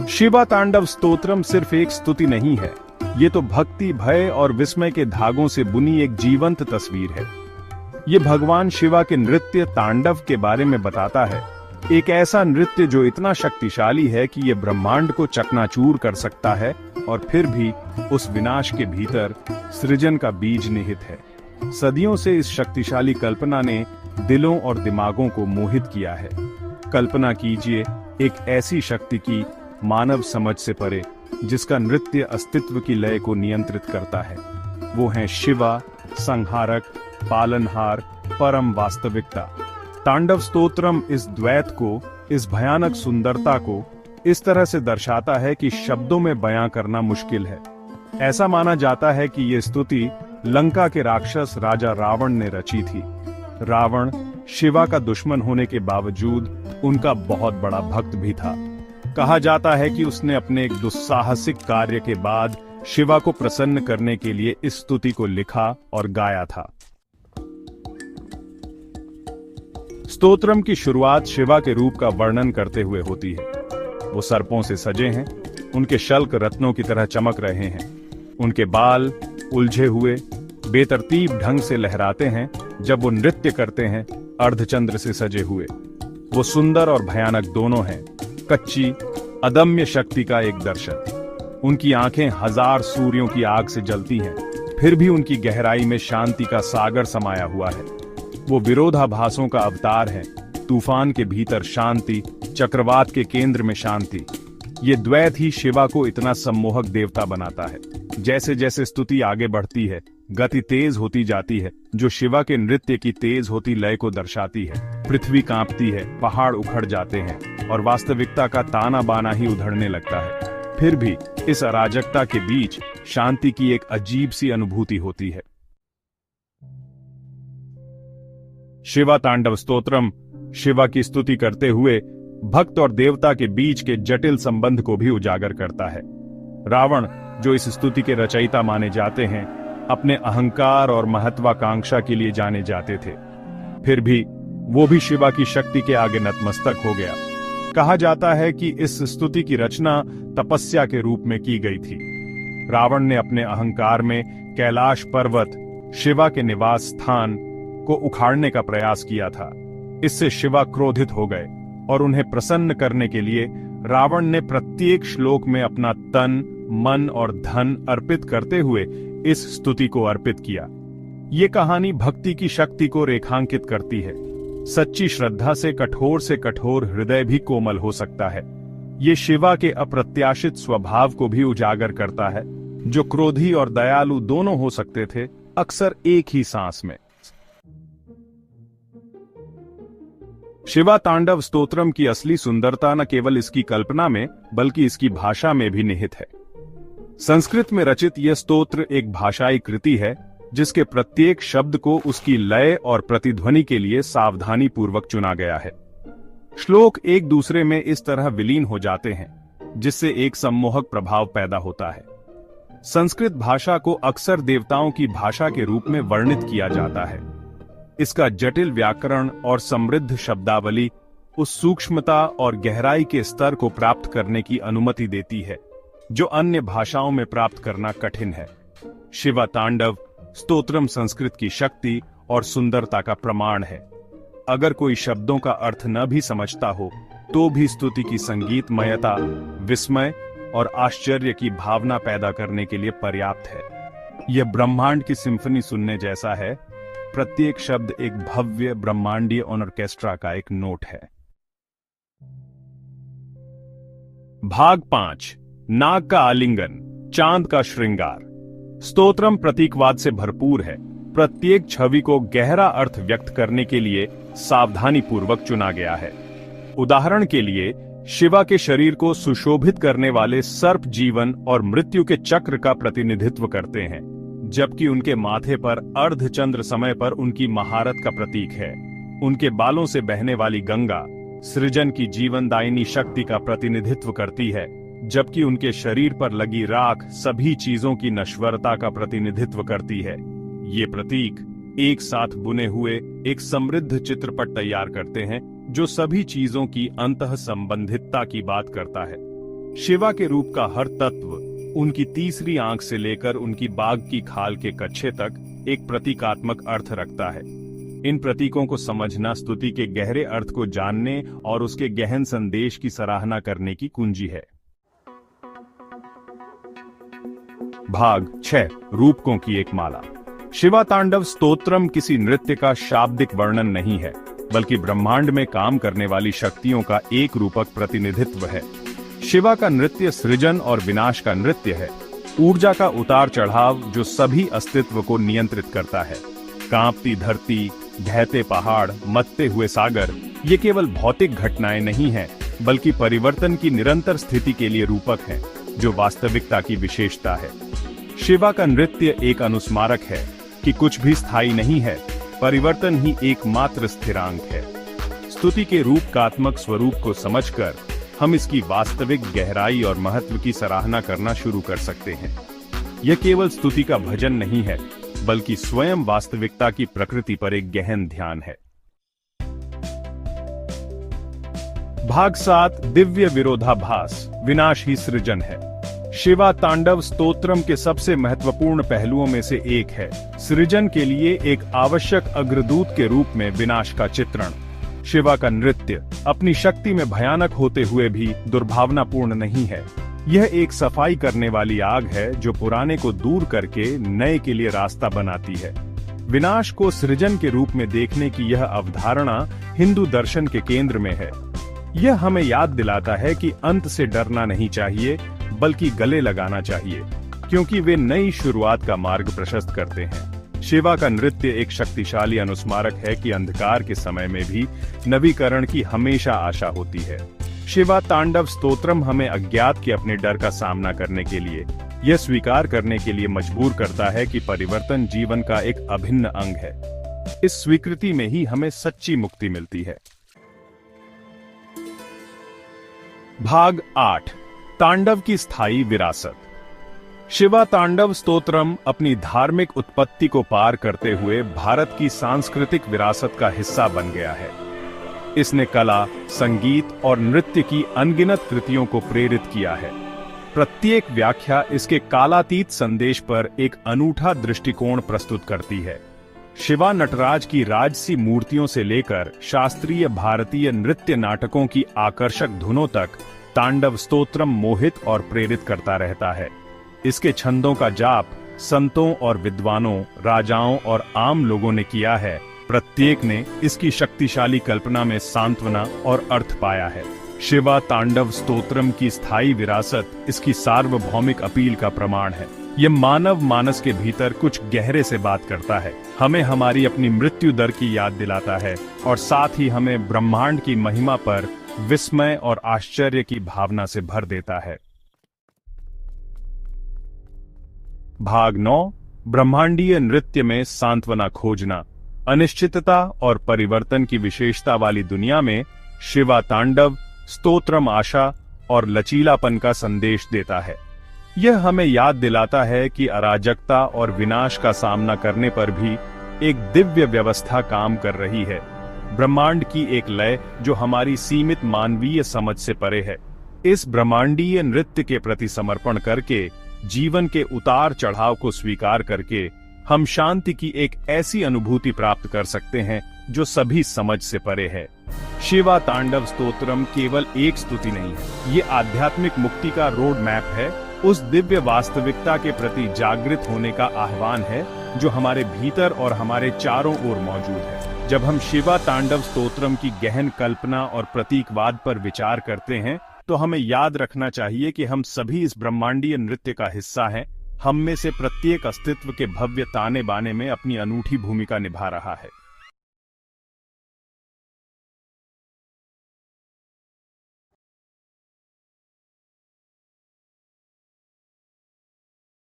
शिवा तांडव स्तोत्रम सिर्फ एक स्तुति नहीं है, ये तो भक्ति, भय और विस्मय के धागों से बुनी एक जीवंत तस्वीर है। ये भगवान शिवा के नृत्य तांडव के बारे में बताता है, एक ऐसा नृत्य जो इतना शक्तिशाली है कि ये ब्रह्मांड को चकनाचूर कर सकता है और फिर भी उस विनाश के भीतर सृजन का बीज निहित है। सदियों से इस शक्तिशाली कल्पना ने दिलों और दिमागों को मोहित किया है। कल्पना कीजिए एक ऐसी शक्ति की मानव समझ से परे, जिसका नृत्य अस्तित्व की लय को नियंत्रित करता है। वो हैं शिवा, संहारक, पालनहार, परम वास्तविकता। तांडव स्तोत्रम इस द्वैत को, इस भयानक सुंदरता को इस तरह से दर्शाता है कि शब्दों में बयां करना मुश्किल है। ऐसा माना जाता है कि ये स्तुति लंका के राक्षस राजा रावण ने रची थी। रावण शिवा का दुश्मन होने के बावजूद उनका बहुत बड़ा भक्त भी था। कहा जाता है कि उसने अपने एक दुस्साहसिक कार्य के बाद शिवा को प्रसन्न करने के लिए इस स्तुति को लिखा और गाया था। स्तोत्रम की शुरुआत शिवा के रूप का वर्णन करते हुए होती है। वो सर्पों से सजे हैं, उनके शल्क रत्नों की तरह चमक रहे हैं, उनके बाल उलझे हुए बेतरतीब ढंग से लहराते हैं जब वो नृत्य करते हैं, अर्धचंद्र से सजे हुए। वो सुंदर और भयानक दोनों हैं, कच्ची अदम्य शक्ति का एक दर्शन। उनकी आंखें हजार सूर्यों की आग से जलती हैं, फिर भी उनकी गहराई में शांति का सागर समाया हुआ है। वो विरोधाभासों का अवतार है, तूफान के भीतर शांति, चक्रवात के केंद्र में शांति। ये द्वैत ही शिवा को इतना सम्मोहक देवता बनाता है। जैसे जैसे स्तुति आगे बढ़ती है, गति तेज होती जाती है, जो शिवा के नृत्य की तेज होती लय को दर्शाती है। पृथ्वी कांपती है, पहाड़ उखड़ जाते हैं और वास्तविकता का ताना बाना ही उधड़ने लगता है। फिर भी इस अराजकता के बीच शांति की एक अजीब सी अनुभूति होती है। शिवा तांडव स्तोत्रम शिवा की स्तुति करते हुए भक्त और देवता के बीच के जटिल संबंध को भी उजागर करता है। रावण, जो इस स्तुति के रचयिता माने जाते हैं, अपने अहंकार और महत्वाकांक्षा के लिए जाने जाते थे। फिर भी वो भी शिवा की शक्ति के आगे नतमस्तक हो गया। कहा जाता है कि इस स्तुति की रचना तपस्या के रूप में की गई थी। रावण ने अपने अहंकार में कैलाश पर्वत, शिवा के निवास स्थान को उखाड़ने का प्रयास किया था। इससे शिवा क्रोधित हो गए और उन्हें प्रसन्न करने के लिए रावण ने प्रत्येक श्लोक में अपना तन, मन और धन अर्पित करते हुए इस स्तुति को अर्पित किया। ये कहानी भक्ति की शक्ति को रेखांकित करती है। सच्ची श्रद्धा से कठोर हृदय भी कोमल हो सकता है। ये शिवा के अप्रत्याशित स्वभाव को भी उजागर करता है, जो क्रोधी और दयालु दोनों हो सकते थे, अक्सर एक ही सांस में। शिवा तांडव स्तोत्रम की असली सुंदरता न केवल इसकी कल्पना में बल्कि इसकी भाषा में भी निहित है। संस्कृत में रचित यह स्तोत्र एक भाषाई कृति है, जिसके प्रत्येक शब्द को उसकी लय और प्रतिध्वनि के लिए सावधानी पूर्वक चुना गया है। श्लोक एक दूसरे में इस तरह विलीन हो जाते हैं, जिससे एक सम्मोहक प्रभाव पैदा होता है। संस्कृत भाषा को अक्सर देवताओं की भाषा के रूप में वर्णित किया जाता है। इसका जटिल व्याकरण और समृद्ध शब्दावली उस सूक्ष्मता और गहराई के स्तर को प्राप्त करने की अनुमति देती है, जो अन्य भाषाओं में प्राप्त करना कठिन है। शिवा तांडव स्तोत्रम संस्कृत की शक्ति और सुंदरता का प्रमाण है। अगर कोई शब्दों का अर्थ न भी समझता हो, तो भी स्तुति की संगीतमयता, विस्मय और आश्चर्य की भावना पैदा करने के लिए पर्याप्त है। यह ब्रह्मांड की सिम्फनी सुनने जैसा है। प्रत्येक शब्द एक भव्य ब्रह्मांडीय ऑर्केस्ट्रा का एक नोट है। भाग 5, नाग का आलिंगन, चांद का श्रृंगार। स्तोत्रम प्रतीकवाद से भरपूर है। प्रत्येक छवि को गहरा अर्थ व्यक्त करने के लिए सावधानी पूर्वक चुना गया है। उदाहरण के लिए, शिवा के शरीर को सुशोभित करने वाले सर्प जीवन और मृत्यु के चक्र का प्रतिनिधित्व करते हैं, जबकि उनके माथे पर अर्धचंद्र समय पर उनकी महारत का प्रतीक है। उनके बालों से बहने वाली गंगा सृजन की जीवनदायिनी शक्ति का प्रतिनिधित्व करती है, जबकि उनके शरीर पर लगी राख सभी चीजों की नश्वरता का प्रतिनिधित्व करती है। ये प्रतीक एक साथ बुने हुए एक समृद्ध चित्रपट तैयार करते हैं, जो सभी चीजों की अंतः संबंधितता की बात करता है। शिवा के रूप का हर तत्व, उनकी तीसरी आंख से लेकर उनकी बाघ की खाल के कच्छे तक एक प्रतीकात्मक अर्थ रखता है। इन प्रतीकों को समझना स्तुति के गहरे अर्थ को जानने और उसके गहन संदेश की सराहना करने की कुंजी है। भाग 6, रूपकों की एक माला। शिवा तांडव स्तोत्रम किसी नृत्य का शाब्दिक वर्णन नहीं है, बल्कि ब्रह्मांड में काम करने वाली शक्तियों का एक रूपक प्रतिनिधित्व है। शिवा का नृत्य सृजन और विनाश का नृत्य है, ऊर्जा का उतार चढ़ाव जो सभी अस्तित्व को नियंत्रित करता है। कांपती धरती, बहते पहाड़, मथते हुए सागर, ये केवल भौतिक घटनाएं नहीं हैं, बल्कि परिवर्तन की निरंतर स्थिति के लिए रूपक हैं, जो वास्तविकता की विशेषता है। शिवा का नृत्य एक अनुस्मारक है कि कुछ भी स्थायी नहीं है, परिवर्तन ही एकमात्र स्थिरांक है। स्तुति के रूपकात्मक स्वरूप को समझकर हम इसकी वास्तविक गहराई और महत्व की सराहना करना शुरू कर सकते हैं। यह केवल स्तुति का भजन नहीं है, बल्कि स्वयं वास्तविकता की प्रकृति पर एक गहन ध्यान है। भाग 7, दिव्य विरोधाभास, विनाश ही सृजन है। शिवा तांडव स्तोत्रम के सबसे महत्वपूर्ण पहलुओं में से एक है, सृजन के लिए एक आवश्यक अग्रदूत के रूप में विनाश का चित्रण। शिवा का नृत्य अपनी शक्ति में भयानक होते हुए भी दुर्भावनापूर्ण नहीं है। यह एक सफाई करने वाली आग है जो पुराने को दूर करके नए के लिए रास्ता बनाती है। विनाश को सृजन के रूप में देखने की यह अवधारणा हिंदू दर्शन के केंद्र में है। यह हमें याद दिलाता है कि अंत से डरना नहीं चाहिए, बल्कि गले लगाना चाहिए, क्योंकि वे नई शुरुआत का मार्ग प्रशस्त करते हैं। शिवा का नृत्य एक शक्तिशाली अनुस्मारक है कि अंधकार के समय में भी नवीकरण की हमेशा आशा होती है। शिवा तांडव स्तोत्रम हमें अज्ञात के अपने डर का सामना करने के लिए, यह स्वीकार करने के लिए मजबूर करता है कि परिवर्तन जीवन का एक अभिन्न अंग है। इस स्वीकृति में ही हमें सच्ची मुक्ति मिलती है। भाग 8, तांडव की स्थायी विरासत। शिवा तांडव स्तोत्रम अपनी धार्मिक उत्पत्ति को पार करते हुए भारत की सांस्कृतिक विरासत का हिस्सा बन गया है। इसने कला, संगीत और नृत्य की अनगिनत कृतियों को प्रेरित किया है। प्रत्येक व्याख्या इसके कालातीत संदेश पर एक अनूठा दृष्टिकोण प्रस्तुत करती है। शिवा नटराज की राजसी मूर्तियों से लेकर शास्त्रीय भारतीय नृत्य नाटकों की आकर्षक धुनों तक तांडव स्तोत्रम मोहित और प्रेरित करता रहता है। इसके छंदों का जाप संतों और विद्वानों, राजाओं और आम लोगों ने किया है। प्रत्येक ने इसकी शक्तिशाली कल्पना में सांत्वना और अर्थ पाया है। शिवा तांडव स्तोत्रम की स्थायी विरासत इसकी सार्वभौमिक अपील का प्रमाण है। यह मानव मानस के भीतर कुछ गहरे से बात करता है, हमें हमारी अपनी मृत्यु दर की याद दिलाता है और साथ ही हमें ब्रह्मांड की महिमा पर विस्मय और आश्चर्य की भावना से भर देता है। भाग 9, ब्रह्मांडीय नृत्य में सांत्वना खोजना। अनिश्चितता और परिवर्तन की विशेषता वाली दुनिया में शिवा तांडव स्तोत्रम आशा और लचीलापन का संदेश देता है। यह हमें याद दिलाता है कि अराजकता और विनाश का सामना करने पर भी एक दिव्य व्यवस्था काम कर रही है। ब्रह्मांड की एक लय जो हमारी सीमित मानवीय समझ से परे है। इस ब्रह्मांडीय नृत्य के प्रति समर्पण करके, जीवन के उतार चढ़ाव को स्वीकार करके हम शांति की एक ऐसी अनुभूति प्राप्त कर सकते हैं जो सभी समझ से परे है। शिवा तांडव स्तोत्रम केवल एक स्तुति नहीं है, ये आध्यात्मिक मुक्ति का रोड मैप है। उस दिव्य वास्तविकता के प्रति जागृत होने का आह्वान है जो हमारे भीतर और हमारे चारों ओर मौजूद है। जब हम शिवा तांडव स्तोत्रम की गहन कल्पना और प्रतीकवाद पर विचार करते हैं, तो हमें याद रखना चाहिए कि हम सभी इस ब्रह्मांडीय नृत्य का हिस्सा हैं। हम में से प्रत्येक अस्तित्व के भव्य ताने बाने में अपनी अनूठी भूमिका निभा रहा है।